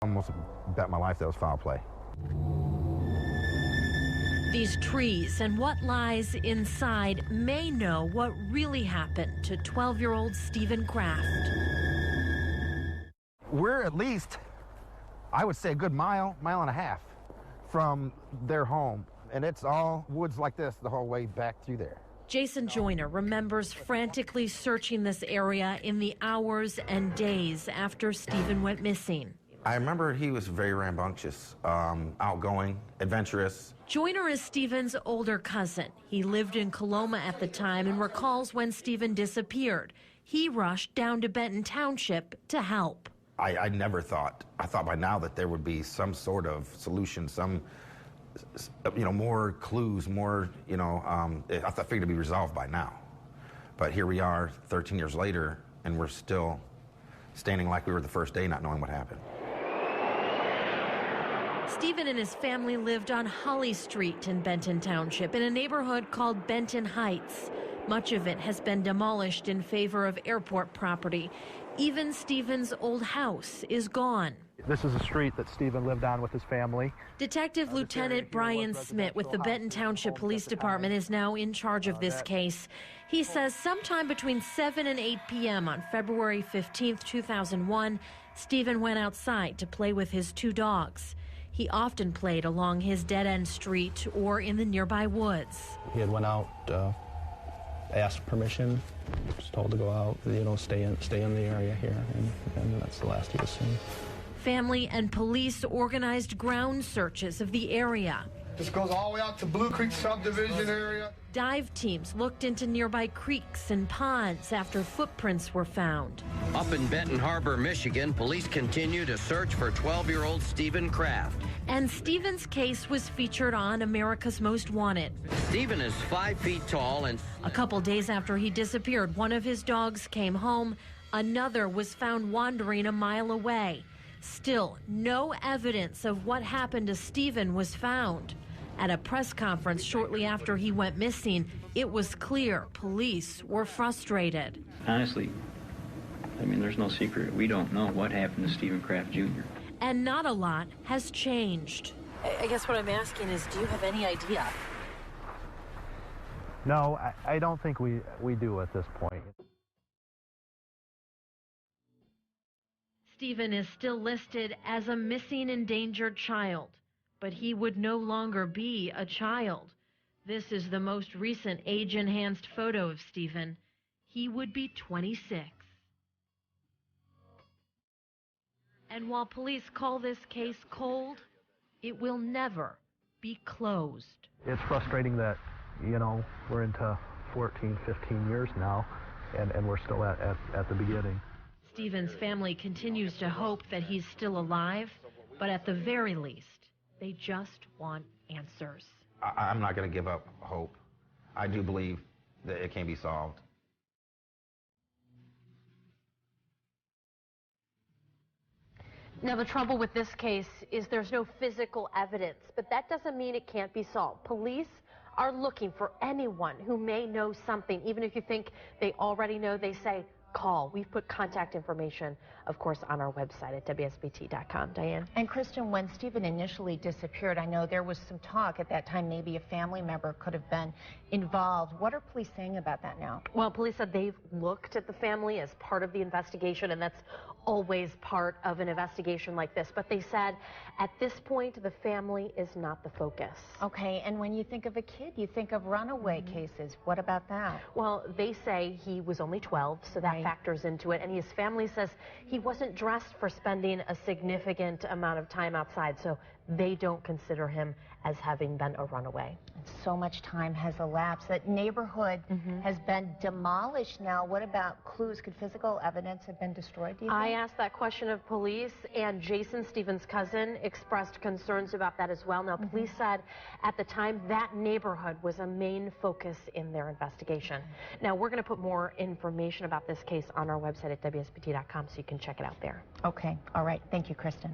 Almost bet my life that was foul play. These trees and what lies inside may know what really happened to 12-year-old Stephen Kraft. We're at least, I would say, a good mile and a half from their home. And it's all woods like this the whole way back through there. Jason Joyner remembers frantically searching this area in the hours and days after Stephen went missing. I remember he was very rambunctious, outgoing, adventurous. Joyner is Stephen's older cousin. He lived in Coloma at the time and recalls when Stephen disappeared. He rushed down to Benton Township to help. I never thought, I thought by now that there would be some sort of solution, some, more clues, more, I figured it'd be resolved by now. But here we are 13 years later, and we're still standing like we were the first day, not knowing what happened. Stephen and his family lived on Holly Street in Benton Township in a neighborhood called Benton Heights. Much of it has been demolished in favor of airport property. Even Stephen's old house is gone. This is a street that Stephen lived on with his family. Detective Lieutenant Brian SMIT with the Benton Township Police Department is now in charge of this case. He says sometime between 7 and 8 p.m. on February 15, 2001, Stephen went outside to play with his two dogs. He often played along his dead-end street or in the nearby woods. He had went out, asked permission, was told to go out, stay in the area here, and that's the last he was seen. Family and police organized ground searches of the area. This goes all the way out to Blue Creek subdivision area. Dive teams looked into nearby creeks and ponds after footprints were found. Up in Benton Harbor, Michigan, police continue to search for 12-year-old Stephen Kraft. And Stephen's case was featured on America's Most Wanted. Stephen is 5 feet tall and... A couple days after he disappeared, one of his dogs came home. Another was found wandering a mile away. Still, no evidence of what happened to Stephen was found. At a press conference shortly after he went missing, it was clear police were frustrated. Honestly, there's no secret. We don't know what happened to Stephen Kraft Jr. And not a lot has changed. I guess what I'm asking is, do you have any idea? No, I don't think we do at this point. Stephen is still listed as a missing endangered child, but he would no longer be a child. This is the most recent age-enhanced photo of Stephen. He would be 26. And while police call this case cold, it will never be closed. It's frustrating that, we're into 14, 15 years now, and we're still at the beginning. Stephen's family continues to hope that he's still alive, but at the very least, they just want answers. I'm not going to give up hope. I do believe that it can be solved. Now, the trouble with this case is there's no physical evidence, but that doesn't mean it can't be solved. Police are looking for anyone who may know something. Even if you think they already know, they say, call. We've put contact information, of course, on our website at WSBT.com. Diane? And Kristen, when Stephen initially disappeared, I know there was some talk at that time maybe a family member could have been involved. What are police saying about that now? Well, police said they've looked at the family as part of the investigation, and that's always part of an investigation like this. But they said at this point, the family is not the focus. Okay, and when you think of a kid, you think of runaway cases. What about that? Well, they say he was only 12, so that factors into it. And his family says he wasn't dressed for spending a significant amount of time outside, so they don't consider him as having been a runaway. So much time has elapsed. That neighborhood has been demolished now. What about clues? Could physical evidence have been destroyed, do you think? I asked that question of police, and Jason, Stephen's cousin, expressed concerns about that as well. Now, police said at the time that neighborhood was a main focus in their investigation. Now, we're going to put more information about this case on our website at WSBT.com, so you can check it out there. Okay. All right. Thank you, Kristen.